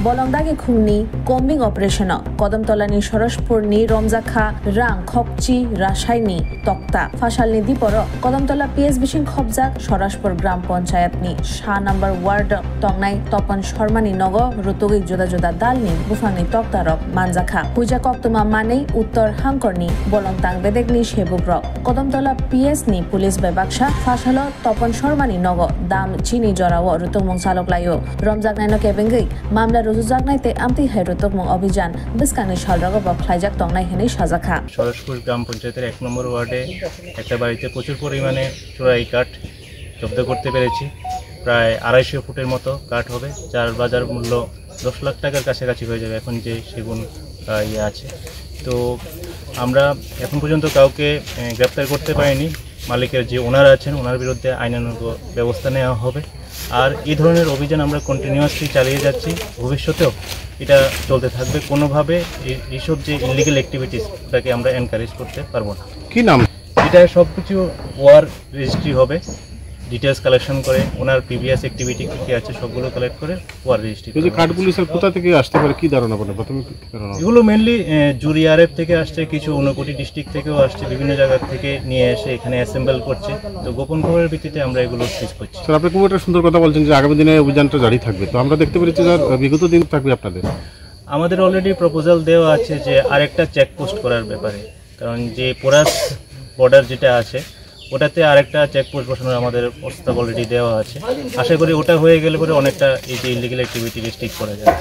বলংদাগে খুংনি combing operation কদমতলানি সরসপুরনি রমজাখা রাং খকচি রাসায়নি তক্তা ফাশালনি দিপর Kadamtala PS বিশিং খবজাক Saraspur গ্রাম পঞ্চায়েতনি 7 নম্বর word টংনাই Tapan শর্মানি নগ রুতুগি জোদা জোদা দালনি বুফাংনি তক্তারক মানজাখা হুইজা কক্তমা মানেই উত্তর হাংকরনি বলংতাং বেদেগনি সেবুগ্রক কদমতলা পিএস নি পুলিশ বেবাকসা ফাশাল তপন শর্মানি নগ দাম চিনি জরাও রুতুমং সালকলায়ো রমজাকনাইনো কেবেঙ্গই মামলা রুজুজাকনাইতে আমতি হাই রুতুমং অভিযান বিস্কানি শালরাগ বখলাইজাক টংনাই হেনি সাজাখা সরসপুর গ্রাম পঞ্চায়েতের 1 নম্বর ওয়ার্ডে একটা বাড়িতে প্রচুর পরিমাণে চোরাই কাঠ জব্দ করতে পেরেছি। প্রায় 250 ফুটের মতো কাঠ হবে, যার বাজার মূল্য 10 লাখ টাকার কাছাকাছি হয়ে যাবে এখন যে সেগুন আছে। তো আমরা এখন পর্যন্ত কাউকে গ্রেপ্তার করতে পারিনি। মালিকের যে ওনার আছেন ওনার বিরুদ্ধে আইনানুগ ব্যবস্থা নেওয়া হবে। আর এই ধরনের অভিযান আমরা কন্টিনিউয়াসলি চালিয়ে যাচ্ছি, ভবিষ্যতেও এটা চলতে থাকবে। কোনোভাবে এইসব যে ইলিগাল অ্যাক্টিভিটিস ওটাকে আমরা এনকারেজ করতে পারবো না। কি নাম এটা সব কিছু ওয়ার রেজিস্ট্রি হবে, ডিটেলস কালেকশন করে ওনার প্রিভিয়াস অ্যাক্টিভিটি কী আছে সবগুলো কালেক্ট করে ওয়ার রেজিস্ট্রি। এই যে কাঠগুলি স্যার কোথা থেকে আসতে পারে, কি ধারণা পড়ে প্রথমে? এগুলো মেনলি জুরি আরএফ থেকে আসছে, কিছু ঊনকোটি ডিস্ট্রিক্ট থেকেও আসছে, বিভিন্ন জায়গা থেকে নিয়ে এসে এখানে অ্যাসেম্বল করছে। তো গোপন খবরের ভিত্তিতে আমরা এগুলো সিজ করছি। স্যার আপনি খুব একটা সুন্দর কথা বলছেন যে আগামী দিনে অভিযানটা জারি থাকবে, তো আমরা দেখতে পেরেছি স্যার বিগত দিন থাকবে আপনাদের। আমাদের অলরেডি প্রপোজাল দেওয়া আছে যে আরেকটা চেকপোস্ট করার ব্যাপারে, কারণ যে পোরাস বর্ডার যেটা আছে ওটাতে আরেকটা চেকপোস্ট বসানোর আমাদের প্রস্তাব অলরেডি দেওয়া আছে। আশা করি ওটা হয়ে গেলে পরে অনেকটা এই যে ইলিগাল অ্যাক্টিভিটি রেস্ট্রিক্ট করা যাবে।